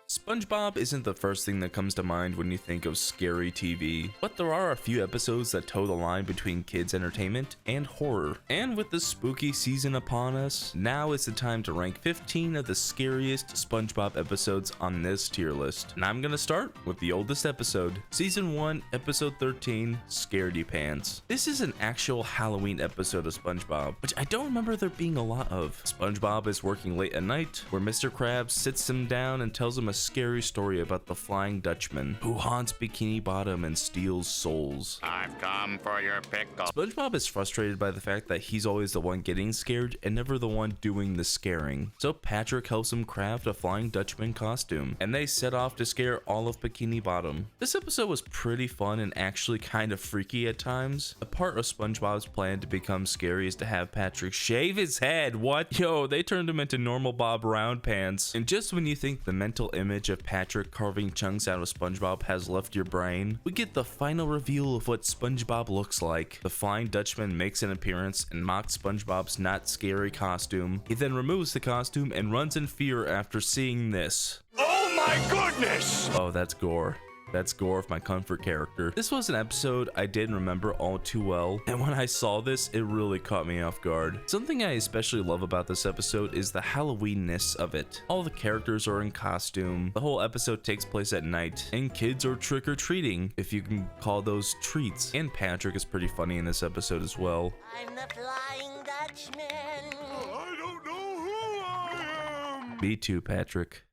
SpongeBob isn't the first thing that comes to mind when you think of scary TV, but there are a few episodes that toe the line between kids' entertainment and horror. And with the spooky season upon us, now is the time to rank 15 of the scariest SpongeBob episodes on this tier list. And I'm gonna start with the oldest episode, Season 1, Episode 13, Scaredy Pants. This is an actual Halloween episode of SpongeBob, which I don't remember there being a lot of. SpongeBob is working late at night, where Mr. Krabs sits him down and tells him a scary story about the Flying Dutchman who haunts Bikini Bottom and steals souls. I've come for your pickle. SpongeBob is frustrated by the fact that he's always the one getting scared and never the one doing the scaring. So Patrick helps him craft a Flying Dutchman costume, and they set off to scare all of Bikini Bottom. This episode was pretty fun and actually kind of freaky at times. A part of SpongeBob's plan to become scary is to have Patrick shave his head. What? Yo, they turned him into normal Bob Round Pants. And just when you think the mental image of Patrick carving chunks out of SpongeBob has left your brain, we get the final reveal of what SpongeBob looks like. The Flying Dutchman makes an appearance and mocks SpongeBob's not scary costume. He then removes the costume and runs in fear after seeing this. Oh my goodness! Oh, that's gore. That's gore of my comfort character. This was an episode I didn't remember all too well, and when I saw this, it really caught me off guard. Something I especially love about this episode is the Halloween-ness of it. All the characters are in costume, the whole episode takes place at night, and kids are trick-or-treating, if you can call those treats. And Patrick is pretty funny in this episode as well. I'm the Flying Dutchman. I don't know who I am. Me too, Patrick.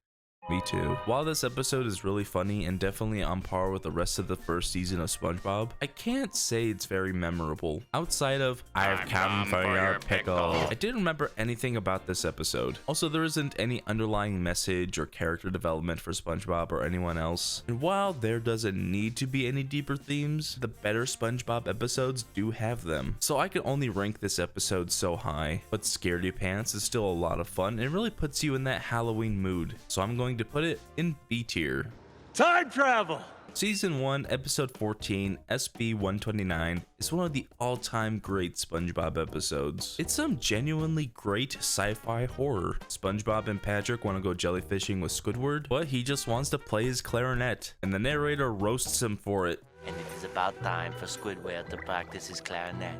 Me too. While this episode is really funny and definitely on par with the rest of the first season of SpongeBob, I can't say it's very memorable. Outside of, I've come for your pickle, I didn't remember anything about this episode. Also, there isn't any underlying message or character development for SpongeBob or anyone else. And while there doesn't need to be any deeper themes, the better SpongeBob episodes do have them. So I can only rank this episode so high. But Scaredy Pants is still a lot of fun and really puts you in that Halloween mood. So I'm going to put it in B tier. Time travel! Season 1, Episode 14, SB-129 is one of the all-time great SpongeBob episodes. It's some genuinely great sci-fi horror. SpongeBob and Patrick want to go jellyfishing with Squidward, but he just wants to play his clarinet, and the narrator roasts him for it. And it is about time for Squidward to practice his clarinet.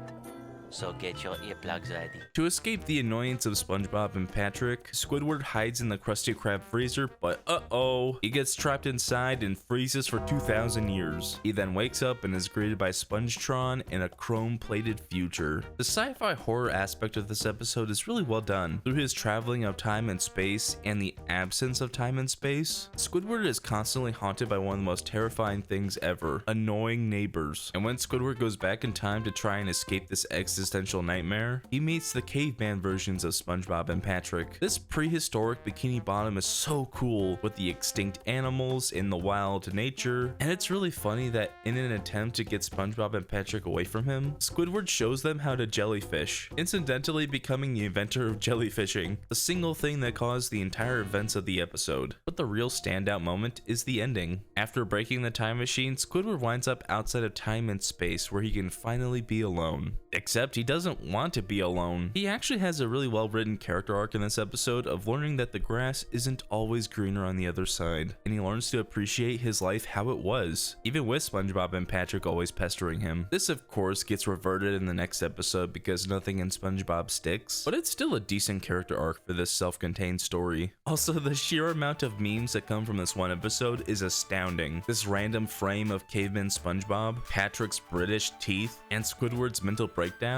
So get your earplugs ready. To escape the annoyance of SpongeBob and Patrick, Squidward hides in the Krusty Krab freezer, but uh-oh, he gets trapped inside and freezes for 2,000 years. He then wakes up and is greeted by Spongetron in a chrome-plated future. The sci-fi horror aspect of this episode is really well done. Through his traveling of time and space and the absence of time and space, Squidward is constantly haunted by one of the most terrifying things ever, annoying neighbors. And when Squidward goes back in time to try and escape this existential nightmare, he meets the caveman versions of SpongeBob and Patrick. This prehistoric Bikini Bottom is so cool with the extinct animals in the wild nature, and it's really funny that in an attempt to get SpongeBob and Patrick away from him, Squidward shows them how to jellyfish, incidentally becoming the inventor of jellyfishing, the single thing that caused the entire events of the episode. But the real standout moment is the ending. After breaking the time machine, Squidward winds up outside of time and space where he can finally be alone. Except he doesn't want to be alone. He actually has a really well written character arc in this episode of learning that the grass isn't always greener on the other side, and he learns to appreciate his life how it was, even with SpongeBob and Patrick always pestering him. This of course gets reverted in the next episode because nothing in SpongeBob sticks, but it's still a decent character arc for this self-contained story. Also, the sheer amount of memes that come from this one episode is astounding. This random frame of caveman SpongeBob, Patrick's British teeth, and Squidward's mental breakdown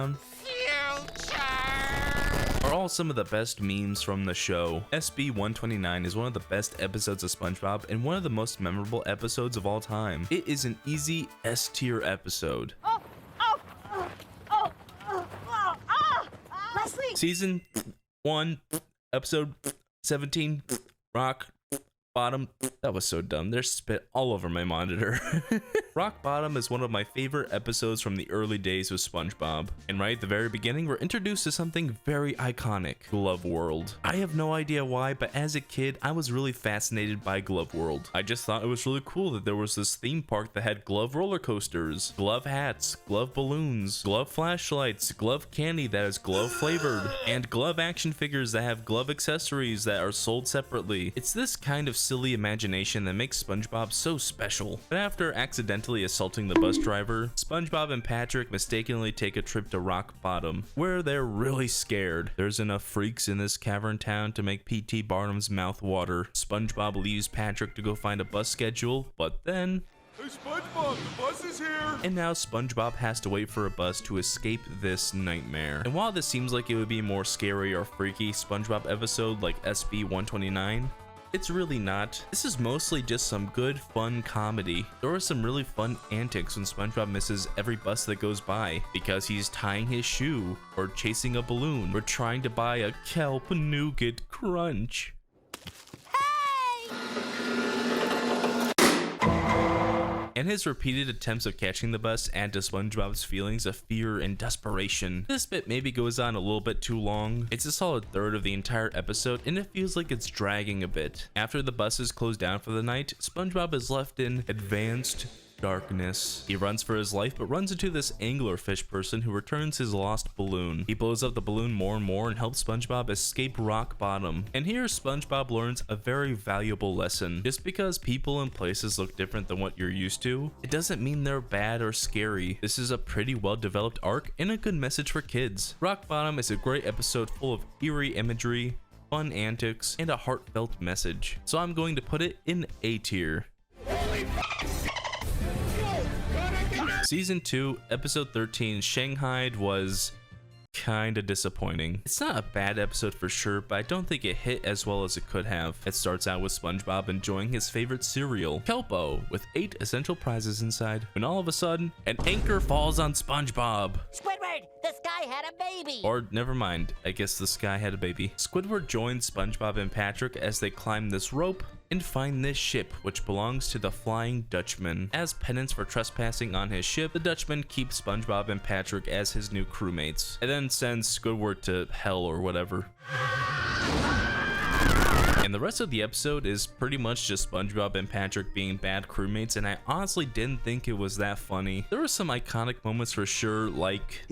are all some of the best memes from the show. SB-129 is one of the best episodes of SpongeBob and one of the most memorable episodes of all time. It is an easy S tier episode. Leslie! Season 1, Episode 17, Rock Bottom. That was so dumb. There's spit all over my monitor. Rock Bottom is one of my favorite episodes from the early days of SpongeBob. And right at the very beginning, we're introduced to something very iconic, Glove World. I have no idea why, but as a kid, I was really fascinated by Glove World. I just thought it was really cool that there was this theme park that had glove roller coasters, glove hats, glove balloons, glove flashlights, glove candy that is glove flavored, and glove action figures that have glove accessories that are sold separately. It's this kind of silly imagination that makes SpongeBob so special. But after accidentally assaulting the bus driver, SpongeBob and Patrick mistakenly take a trip to Rock Bottom, where they're really scared. There's enough freaks in this cavern town to make P.T. Barnum's mouth water. SpongeBob leaves Patrick to go find a bus schedule, but then... Hey, SpongeBob, the bus is here. And now SpongeBob has to wait for a bus to escape this nightmare. And while this seems like it would be a more scary or freaky SpongeBob episode like SB 129, it's really not. This is mostly just some good, fun comedy. There are some really fun antics when SpongeBob misses every bus that goes by because he's tying his shoe, or chasing a balloon, or trying to buy a kelp nougat crunch. And his repeated attempts of catching the bus add to SpongeBob's feelings of fear and desperation. This bit maybe goes on a little bit too long. It's a solid third of the entire episode, and it feels like it's dragging a bit. After the bus is closed down for the night, SpongeBob is left in advanced darkness. He runs for his life, but runs into this anglerfish person who returns his lost balloon. He blows up the balloon more and more and helps SpongeBob escape Rock Bottom. And here SpongeBob learns a very valuable lesson. Just because people and places look different than what you're used to, it doesn't mean they're bad or scary. This is a pretty well developed arc and a good message for kids. Rock Bottom is a great episode full of eerie imagery, fun antics, and a heartfelt message. So I'm going to put it in A tier. Season 2, Episode 13, Shanghaied was kinda disappointing. It's not a bad episode for sure, but I don't think it hit as well as it could have. It starts out with SpongeBob enjoying his favorite cereal, Kelpo, with 8 essential prizes inside, when all of a sudden, an anchor falls on SpongeBob. Squidward, the sky had a baby. Or never mind, I guess the sky had a baby. Squidward joins SpongeBob and Patrick as they climb this rope and find this ship, which belongs to the Flying Dutchman. As penance for trespassing on his ship, the Dutchman keeps SpongeBob and Patrick as his new crewmates, and then sends Squidward to hell or whatever. And the rest of the episode is pretty much just SpongeBob and Patrick being bad crewmates, and I honestly didn't think it was that funny. There were some iconic moments for sure, like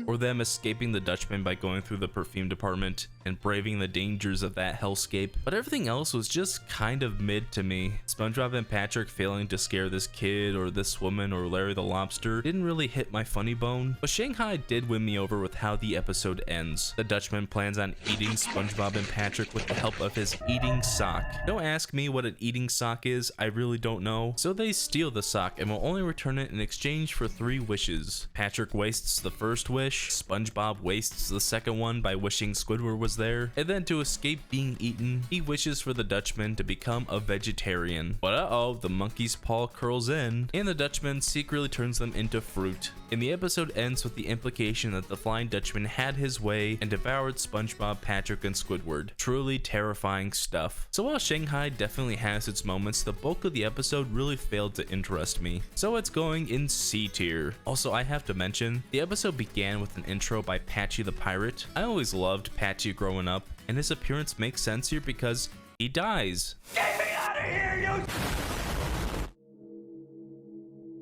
or them escaping the Dutchman by going through the perfume department and braving the dangers of that hellscape, but everything else was just kind of mid to me. SpongeBob and Patrick failing to scare this kid or this woman or Larry the Lobster didn't really hit my funny bone, but Shanghai did win me over with how the episode ends. The Dutchman plans on eating SpongeBob and Patrick with the help of his eating sock. Don't ask me what an eating sock is, I really don't know. So they steal the sock and will only return it in exchange for 3 wishes. Patrick wastes the first wish, SpongeBob wastes the second one by wishing Squidward was there, and then to escape being eaten, he wishes for the Dutchman to become a vegetarian. But uh-oh, the monkey's paw curls in, and the Dutchman secretly turns them into fruit. And the episode ends with the implication that the Flying Dutchman had his way and devoured SpongeBob, Patrick, and Squidward. Truly terrifying stuff. So while Shanghai definitely has its moments, the bulk of the episode really failed to interest me. So it's going in C tier. Also, I have to mention, the episode began with an intro by Patchy the Pirate. I always loved Patchy growing up, and his appearance makes sense here because he dies. Get me out of here,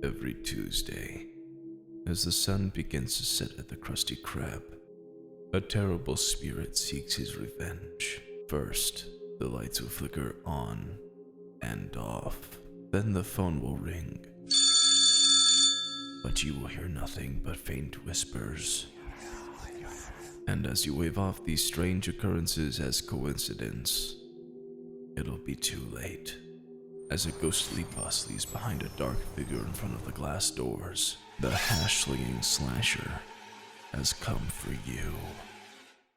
you... Every Tuesday, as the sun begins to set at the Krusty Krab, a terrible spirit seeks his revenge. First, the lights will flicker on and off. Then the phone will ring. But you will hear nothing but faint whispers. And as you wave off these strange occurrences as coincidence, it'll be too late. As a ghostly bus leaves behind a dark figure in front of the glass doors, the hash-slinging slasher has come for you.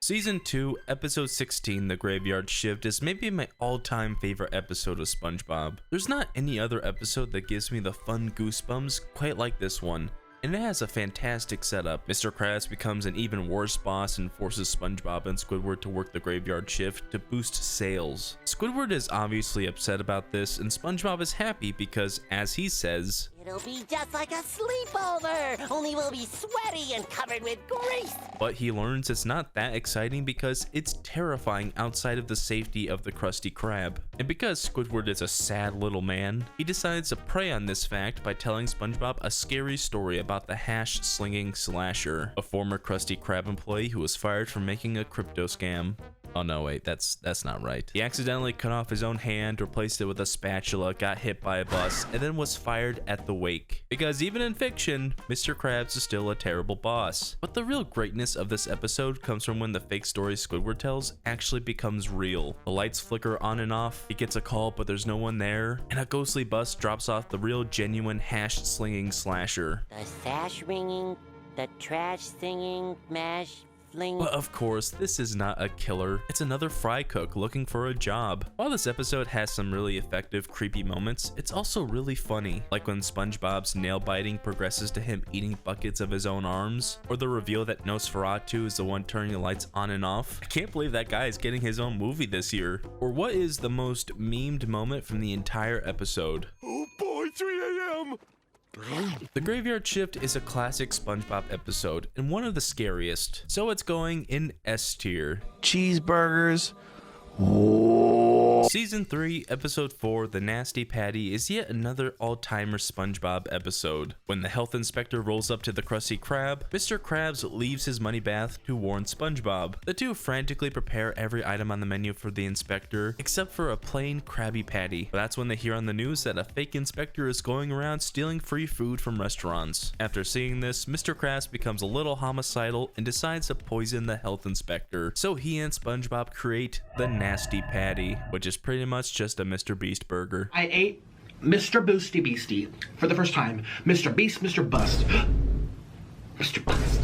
Season 2, Episode 16, The Graveyard Shift, is maybe my all-time favorite episode of SpongeBob. There's not any other episode that gives me the fun goosebumps quite like this one. and it has a fantastic setup. Mr. Krabs becomes an even worse boss and forces SpongeBob and Squidward to work the graveyard shift to boost sales. Squidward is obviously upset about this, and SpongeBob is happy because, as he says, It'll be just like a sleepover, only we'll be sweaty and covered with grease. but he learns it's not that exciting because it's terrifying outside of the safety of the Krusty Krab. And because Squidward is a sad little man, he decides to prey on this fact by telling SpongeBob a scary story about the hash-slinging Slasher, a former Krusty Krab employee who was fired for making a crypto scam. Oh no, wait, that's not right. He accidentally cut off his own hand, replaced it with a spatula, got hit by a bus, and then was fired at the wake. Because even in fiction, Mr. Krabs is still a terrible boss. But the real greatness of this episode comes from when the fake story Squidward tells actually becomes real. The lights flicker on and off, he gets a call but there's no one there, and a ghostly bus drops off the real genuine hash-slinging Slasher. The sash ringing, the trash singing, mash fling. But of course, this is not a killer. It's another fry cook looking for a job. While this episode has some really effective, creepy moments, it's also really funny. Like when SpongeBob's nail biting progresses to him eating buckets of his own arms, or the reveal that Nosferatu is the one turning the lights on and off. I can't believe that guy is getting his own movie this year. Or what is the most memed moment from the entire episode? Oh boy, 3 a.m. The Graveyard Shift is a classic SpongeBob episode and one of the scariest, so it's going in S tier. Cheeseburgers. Season 3, Episode 4, The Nasty Patty is yet another all-timer SpongeBob episode. When the health inspector rolls up to the Krusty Krab, Mr. Krabs leaves his money bath to warn SpongeBob. The two frantically prepare every item on the menu for the inspector, except for a plain Krabby Patty. But that's when they hear on the news that a fake inspector is going around stealing free food from restaurants. After seeing this, Mr. Krabs becomes a little homicidal and decides to poison the health inspector. So he and SpongeBob create the Nasty Patty, which is pretty much just a Mr. Beast burger. I ate Mr. Boosty Beastie for the first time. Mr. Beast, Mr. Bust. Mr. Bust.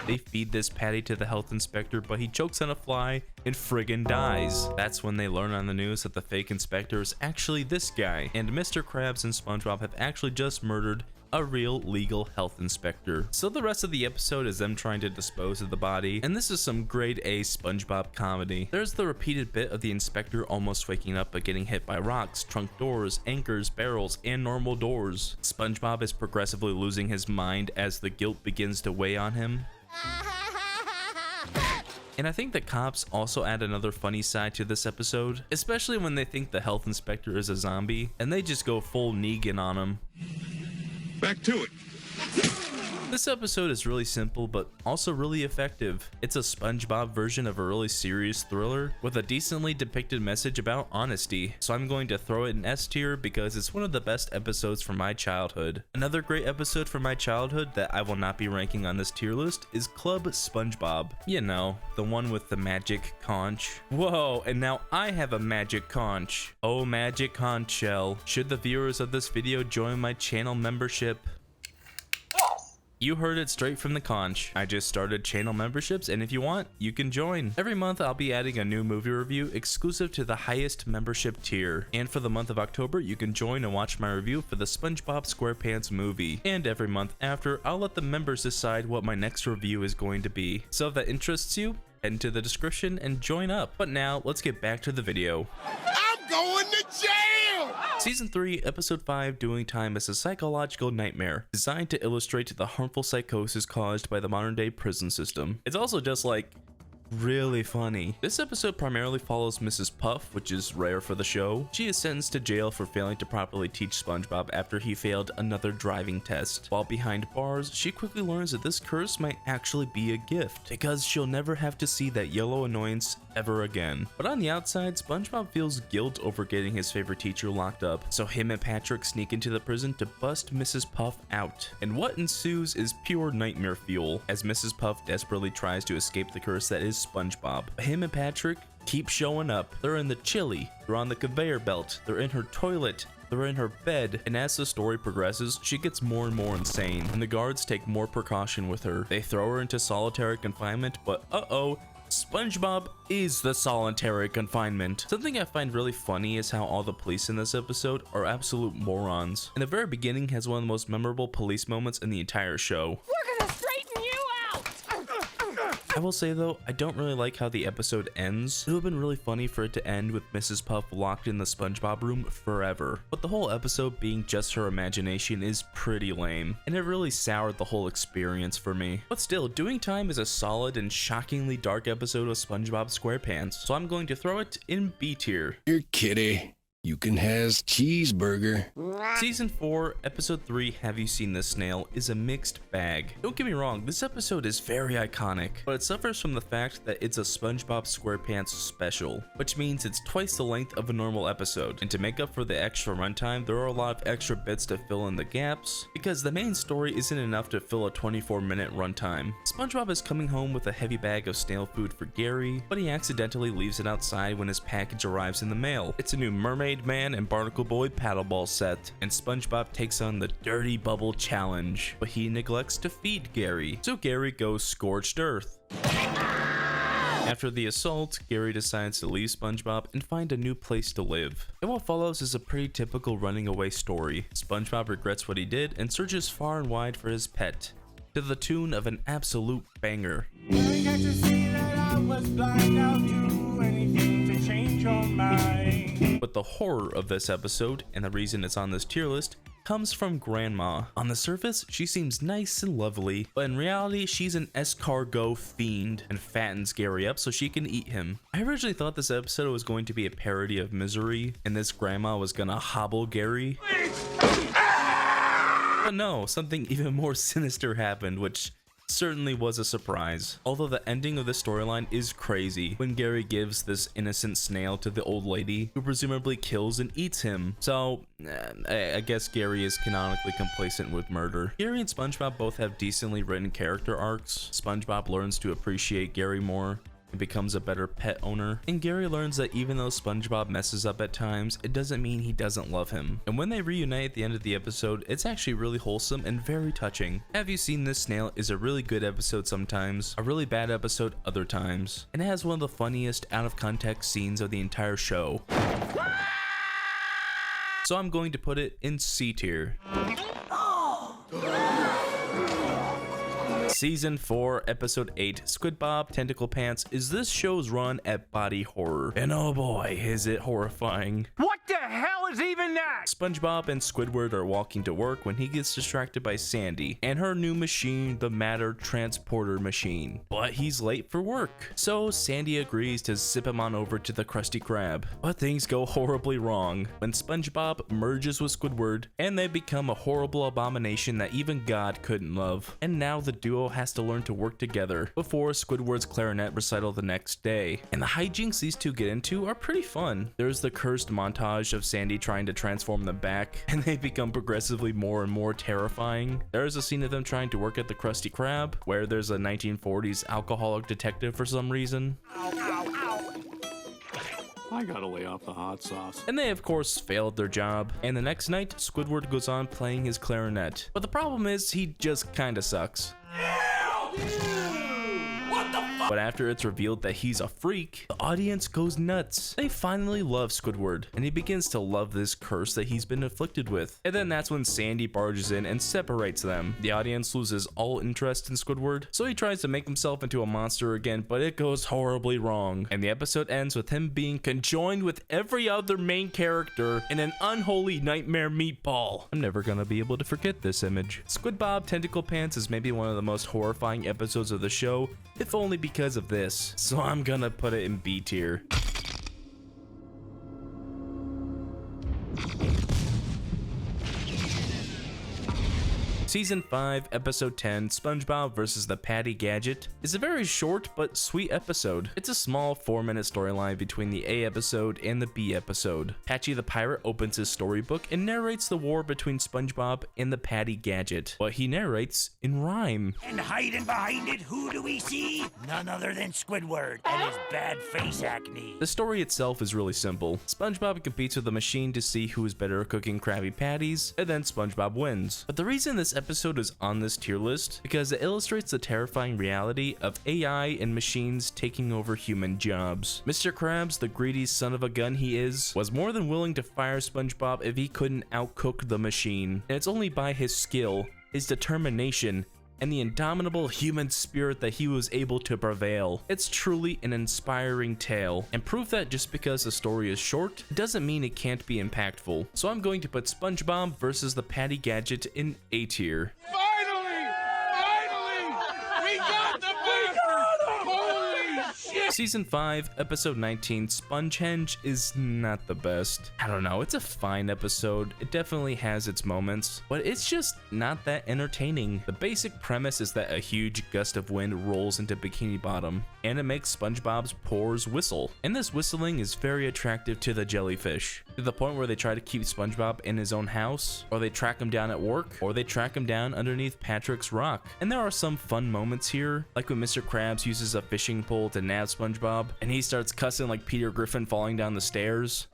They feed this patty to the health inspector, but he chokes on a fly and friggin' dies. That's when they learn on the news that the fake inspector is actually this guy, and Mr. Krabs and SpongeBob have actually just murdered a real legal health inspector. So the rest of the episode is them trying to dispose of the body, and this is some grade A SpongeBob comedy. There's the repeated bit of the inspector almost waking up but getting hit by rocks, trunk doors, anchors, barrels, and normal doors. SpongeBob is progressively losing his mind as the guilt begins to weigh on him. And I think the cops also add another funny side to this episode, especially when they think the health inspector is a zombie, and they just go full Negan on him. Back to it. This episode is really simple, but also really effective. It's a SpongeBob version of a really serious thriller with a decently depicted message about honesty. So I'm going to throw it in S tier because it's one of the best episodes from my childhood. Another great episode from my childhood that I will not be ranking on this tier list is Club SpongeBob. You know, the one with the magic conch. Whoa, and now I have a magic conch. Oh, magic conch shell. Should the viewers of this video join my channel membership? You heard it straight from the conch. I just started channel memberships, and if you want, you can join. Every month I'll be adding a new movie review exclusive to the highest membership tier. And for the month of October, you can join and watch my review for the SpongeBob SquarePants movie. And every month after, I'll let the members decide what my next review is going to be. So if that interests you, head into the description and join up. But now, let's get back to the video. I'm going to jail! Season 3, Episode 5, Doing Time is a psychological nightmare designed to illustrate the harmful psychosis caused by the modern-day prison system. It's also just like really funny. This episode primarily follows Mrs. Puff, which is rare for the show. She is sentenced to jail for failing to properly teach SpongeBob after he failed another driving test. While behind bars, she quickly learns that this curse might actually be a gift, because she'll never have to see that yellow annoyance ever again. But on the outside, SpongeBob feels guilt over getting his favorite teacher locked up, so him and Patrick sneak into the prison to bust Mrs. Puff out. And what ensues is pure nightmare fuel, as Mrs. Puff desperately tries to escape the curse that is SpongeBob. Him and Patrick keep showing up. They're in the chili, they're on the conveyor belt, they're in her toilet, they're in her bed, and as the story progresses, she gets more and more insane, and the guards take more precaution with her. They throw her into solitary confinement, but uh-oh, SpongeBob is the solitary confinement. Something I find really funny is how all the police in this episode are absolute morons. And the very beginning has one of the most memorable police moments in the entire show. We're gonna straighten you out! I will say though, I don't really like how the episode ends. It would have been really funny for it to end with Mrs. Puff locked in the SpongeBob room forever. But the whole episode being just her imagination is pretty lame, and it really soured the whole experience for me. But still, Doing Time is a solid and shockingly dark episode of SpongeBob SquarePants, so I'm going to throw it in B tier. Here, kitty. You can has cheeseburger. Season 4, Episode 3, Have You Seen This Snail, is a mixed bag. Don't get me wrong, this episode is very iconic, but it suffers from the fact that it's a SpongeBob SquarePants special, which means it's twice the length of a normal episode. And to make up for the extra runtime, there are a lot of extra bits to fill in the gaps, because the main story isn't enough to fill a 24-minute runtime. SpongeBob is coming home with a heavy bag of snail food for Gary, but he accidentally leaves it outside when his package arrives in the mail. It's a new Mermaid Man and Barnacle Boy paddleball set, and SpongeBob takes on the Dirty Bubble Challenge, but he neglects to feed Gary, so Gary goes scorched earth. After the assault, Gary decides to leave SpongeBob and find a new place to live. And what follows is a pretty typical running away story. SpongeBob regrets what he did and searches far and wide for his pet, to the tune of an absolute banger. But the horror of this episode, and the reason it's on this tier list, comes from Grandma. On the surface, she seems nice and lovely, but in reality, she's an escargot fiend and fattens Gary up so she can eat him. I originally thought this episode was going to be a parody of Misery, and this grandma was gonna hobble Gary. But no, something even more sinister happened, which certainly was a surprise. Although the ending of the storyline is crazy when Gary gives this innocent snail to the old lady, who presumably kills and eats him. So I guess Gary is canonically complacent with murder. Gary and SpongeBob both have decently written character arcs. SpongeBob learns to appreciate Gary more and becomes a better pet owner, and Gary learns that even though SpongeBob messes up at times, it doesn't mean he doesn't love him. And when they reunite at the end of the episode, it's actually really wholesome and very touching. Have You Seen This Snail is a really good episode sometimes, a really bad episode other times, and it has one of the funniest out of context scenes of the entire show. So I'm going to put it in C tier. Season 4, Episode 8, SquidBob TentaclePants is this show's run at body horror. And oh boy, is it horrifying. What the hell is even that? SpongeBob and Squidward are walking to work when he gets distracted by Sandy and her new machine, the Matter Transporter Machine. But he's late for work, so Sandy agrees to zip him on over to the Krusty Krab. But things go horribly wrong when SpongeBob merges with Squidward and they become a horrible abomination that even God couldn't love. And now the duo has to learn to work together before Squidward's clarinet recital the next day. And the hijinks these two get into are pretty fun. There's the cursed montage of Sandy trying to transform them back, and they become progressively more and more terrifying. There's a scene of them trying to work at the Krusty Krab, where there's a 1940s alcoholic detective for some reason. I gotta lay off the hot sauce. And they of course failed their job, and the next night Squidward goes on playing his clarinet. But the problem is he just kinda sucks. But after it's revealed that he's a freak, the audience goes nuts. They finally love Squidward, and he begins to love this curse that he's been afflicted with. And then that's when Sandy barges in and separates them. The audience loses all interest in Squidward, so he tries to make himself into a monster again, but it goes horribly wrong. And the episode ends with him being conjoined with every other main character in an unholy nightmare meatball. I'm never gonna be able to forget this image. SquidBob TentaclePants is maybe one of the most horrifying episodes of the show, if only because of this, so I'm gonna put it in B tier. Season 5, Episode 10, SpongeBob vs. the Patty Gadget is a very short but sweet episode. It's a small 4-minute storyline between the A episode and the B episode. Patchy the Pirate opens his storybook and narrates the war between SpongeBob and the Patty Gadget, but he narrates in rhyme. And hiding behind it, who do we see? None other than Squidward and his bad face acne. The story itself is really simple. SpongeBob competes with the machine to see who is better at cooking Krabby Patties, and then SpongeBob wins. But the reason this episode is on this tier list because it illustrates the terrifying reality of AI and machines taking over human jobs. Mr. Krabs, the greedy son of a gun he is, was more than willing to fire SpongeBob if he couldn't outcook the machine. And it's only by his skill, his determination, and the indomitable human spirit that he was able to prevail. It's truly an inspiring tale, and proof that just because the story is short doesn't mean it can't be impactful. So I'm going to put SpongeBob versus the Patty Gadget in A tier. Finally! We got the bastard! Holy shit! Season 5, episode 19, Spongehenge is not the best. I don't know, it's a fine episode. It definitely has its moments, but it's just not that entertaining. The basic premise is that a huge gust of wind rolls into Bikini Bottom, and it makes SpongeBob's pores whistle. And this whistling is very attractive to the jellyfish, to the point where they try to keep SpongeBob in his own house, or they track him down at work, or they track him down underneath Patrick's rock. And there are some fun moments here, like when Mr. Krabs uses a fishing pole to nab SpongeBob, and he starts cussing like Peter Griffin falling down the stairs.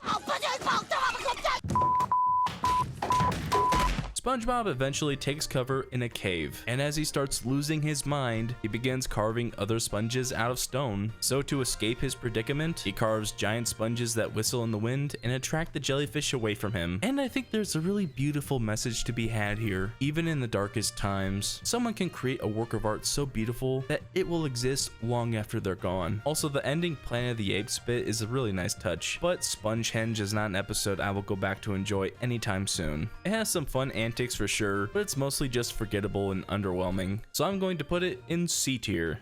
SpongeBob eventually takes cover in a cave, and as he starts losing his mind, he begins carving other sponges out of stone. So to escape his predicament, he carves giant sponges that whistle in the wind and attract the jellyfish away from him. And I think there's a really beautiful message to be had here. Even in the darkest times, someone can create a work of art so beautiful that it will exist long after they're gone. Also, the ending Planet of the Apes bit is a really nice touch, but Spongehenge is not an episode I will go back to enjoy anytime soon. It has some fun antics for sure, but it's mostly just forgettable and underwhelming. So I'm going to put it in C tier.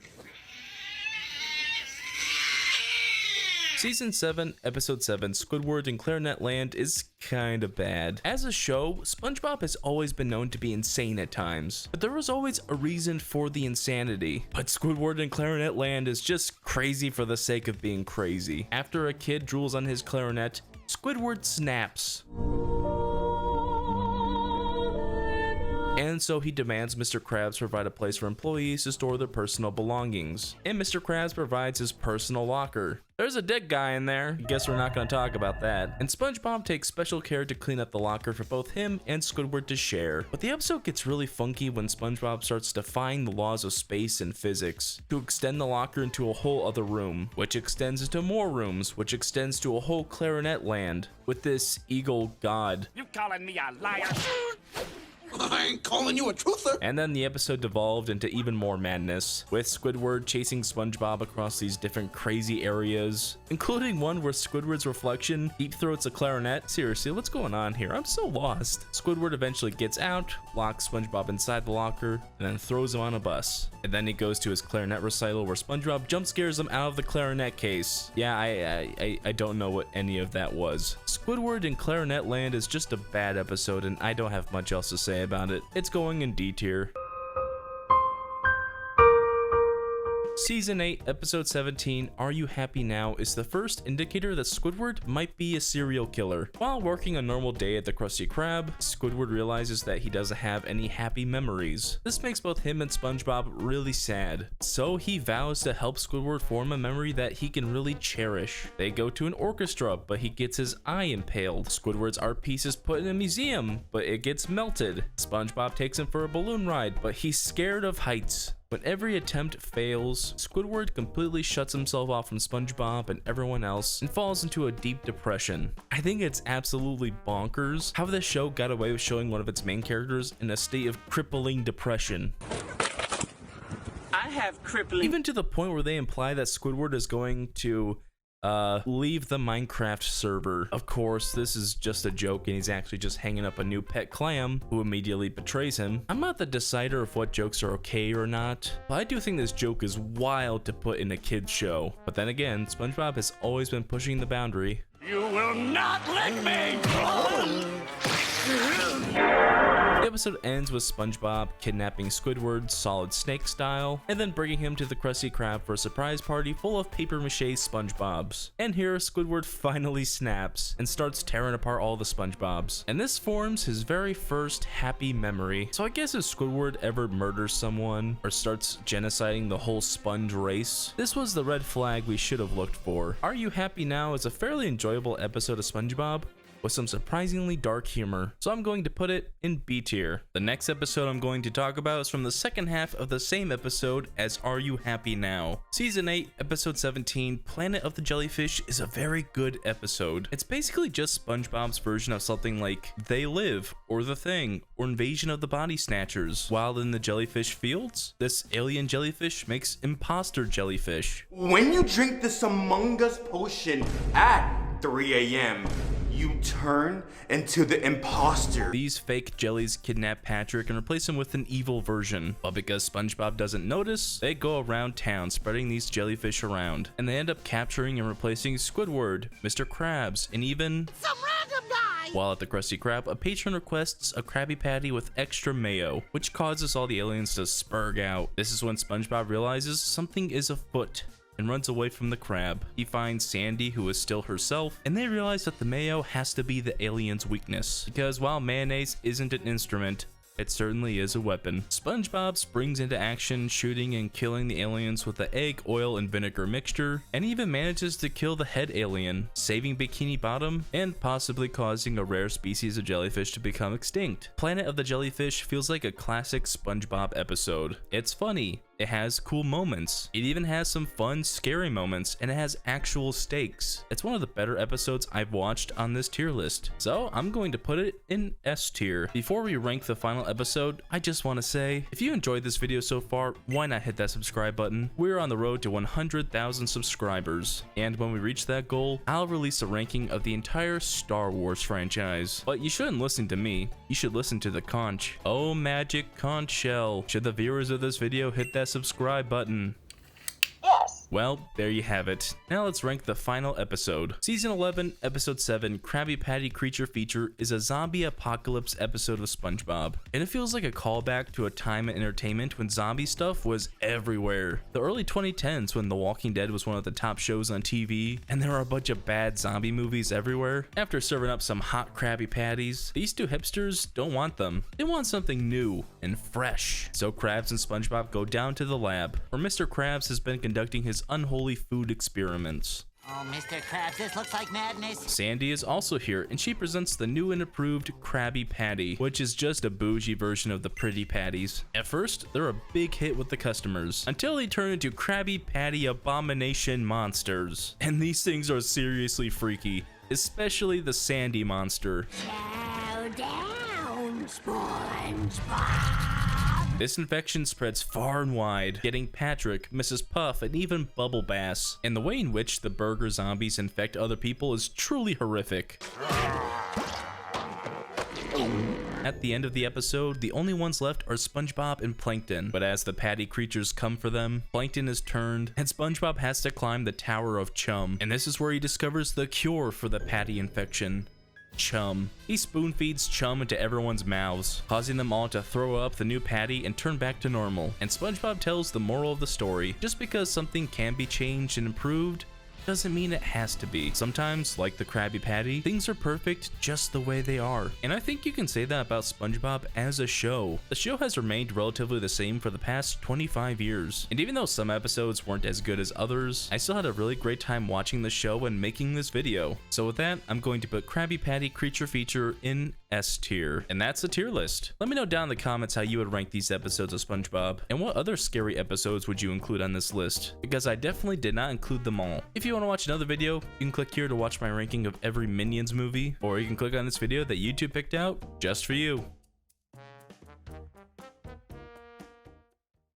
Season 7, Episode 7, Squidward and Clarinetland is kinda bad. As a show, SpongeBob has always been known to be insane at times, but there was always a reason for the insanity. But Squidward and Clarinetland is just crazy for the sake of being crazy. After a kid drools on his clarinet, Squidward snaps. And so he demands Mr. Krabs provide a place for employees to store their personal belongings. And Mr. Krabs provides his personal locker. There's a dead guy in there. Guess we're not going to talk about that. And SpongeBob takes special care to clean up the locker for both him and Squidward to share. But the episode gets really funky when SpongeBob starts defying the laws of space and physics to extend the locker into a whole other room, which extends into more rooms, which extends to a whole clarinet land with this eagle god. You calling me a liar? I ain't calling you a truther. And then the episode devolved into even more madness, with Squidward chasing SpongeBob across these different crazy areas, including one where Squidward's reflection deep throats a clarinet. Seriously, what's going on here? I'm so lost. Squidward eventually gets out, locks SpongeBob inside the locker, and then throws him on a bus. And then he goes to his clarinet recital where SpongeBob jump scares him out of the clarinet case. Yeah, I don't know what any of that was. Squidward in Clarinetland is just a bad episode, and I don't have much else to say about it. It's going in D tier. Season 8, Episode 17, Are You Happy Now? Is the first indicator that Squidward might be a serial killer. While working a normal day at the Krusty Krab, Squidward realizes that he doesn't have any happy memories. This makes both him and SpongeBob really sad. So he vows to help Squidward form a memory that he can really cherish. They go to an orchestra, but he gets his eye impaled. Squidward's art piece is put in a museum, but it gets melted. SpongeBob takes him for a balloon ride, but he's scared of heights. When every attempt fails, Squidward completely shuts himself off from SpongeBob and everyone else and falls into a deep depression. I think it's absolutely bonkers how the show got away with showing one of its main characters in a state of crippling depression. I have crippling. Even to the point where they imply that Squidward is going to leave the Minecraft server. Of course, this is just a joke and he's actually just hanging up a new pet clam who immediately betrays him. I'm not the decider of what jokes are okay or not, but I do think this joke is wild to put in a kid's show. But then again, SpongeBob has always been pushing the boundary. You will not let me go! The episode ends with SpongeBob kidnapping Squidward Solid Snake style, and then bringing him to the Krusty Krab for a surprise party full of papier-mâché SpongeBobs. And here, Squidward finally snaps and starts tearing apart all the SpongeBobs. And this forms his very first happy memory. So I guess if Squidward ever murders someone or starts genociding the whole sponge race, this was the red flag we should have looked for. Are You Happy Now is a fairly enjoyable episode of SpongeBob, with some surprisingly dark humor, so I'm going to put it in B tier. The next episode I'm going to talk about is from the second half of the same episode as Are You Happy Now? Season 8, episode 17, Planet of the Jellyfish is a very good episode. It's basically just SpongeBob's version of something like They Live, or The Thing, or Invasion of the Body Snatchers. While in the jellyfish fields, this alien jellyfish makes imposter jellyfish. When you drink this Among Us potion at 3 a.m., you turn into the imposter. These fake jellies kidnap Patrick and replace him with an evil version. But because SpongeBob doesn't notice, they go around town spreading these jellyfish around. And they end up capturing and replacing Squidward, Mr. Krabs, and even Some random guy! While at the Krusty Krab, a patron requests a Krabby Patty with extra mayo, which causes all the aliens to spurg out. This is when SpongeBob realizes something is afoot and runs away from the crab. He finds Sandy, who is still herself, and they realize that the mayo has to be the alien's weakness, because while mayonnaise isn't an instrument, it certainly is a weapon. SpongeBob springs into action, shooting and killing the aliens with the egg, oil, and vinegar mixture, and even manages to kill the head alien, saving Bikini Bottom and possibly causing a rare species of jellyfish to become extinct. Planet of the Jellyfish feels like a classic SpongeBob episode. It's funny, it has cool moments, it even has some fun, scary moments, and it has actual stakes. It's one of the better episodes I've watched on this tier list, so I'm going to put it in S tier. Before we rank the final episode, I just want to say, if you enjoyed this video so far, why not hit that subscribe button? We're on the road to 100,000 subscribers, and when we reach that goal, I'll release a ranking of the entire Star Wars franchise. But you shouldn't listen to me, you should listen to the conch. Oh, magic conch shell. Should the viewers of this video hit that subscribe button? Yes. Well, there you have it. Now let's rank the final episode. Season 11, Episode 7, Krabby Patty Creature Feature is a zombie apocalypse episode of SpongeBob. And it feels like a callback to a time in entertainment when zombie stuff was everywhere. The early 2010s when The Walking Dead was one of the top shows on TV, and there were a bunch of bad zombie movies everywhere. After serving up some hot Krabby Patties, these two hipsters don't want them. They want something new and fresh. So Krabs and SpongeBob go down to the lab, where Mr. Krabs has been conducting his unholy food experiments. Oh, Mr. Krabs, this looks like madness. Sandy is also here, and she presents the new and improved Krabby Patty, which is just a bougie version of the pretty patties. At first, they're a big hit with the customers, until they turn into Krabby Patty abomination monsters. And these things are seriously freaky, especially the Sandy monster. Chow down, SpongeBob. This infection spreads far and wide, getting Patrick, Mrs. Puff, and even Bubble Bass. And the way in which the burger zombies infect other people is truly horrific. At the end of the episode, the only ones left are SpongeBob and Plankton, but as the patty creatures come for them, Plankton is turned, and SpongeBob has to climb the Tower of Chum, and this is where he discovers the cure for the patty infection. Chum. He spoon feeds chum into everyone's mouths, causing them all to throw up the new patty and turn back to normal. And SpongeBob tells the moral of the story: just because something can be changed and improved doesn't mean it has to be. Sometimes, like the Krabby Patty, things are perfect just the way they are. And I think you can say that about SpongeBob as a show. The show has remained relatively the same for the past 25 years. And even though some episodes weren't as good as others, I still had a really great time watching the show and making this video. So with that, I'm going to put Krabby Patty Creature Feature in S tier. And that's the tier list. Let me know down in the comments how you would rank these episodes of SpongeBob, and what other scary episodes would you include on this list, because I definitely did not include them all. If you want to watch another video, you can click here to watch my ranking of every Minions movie, or you can click on this video that YouTube picked out just for you.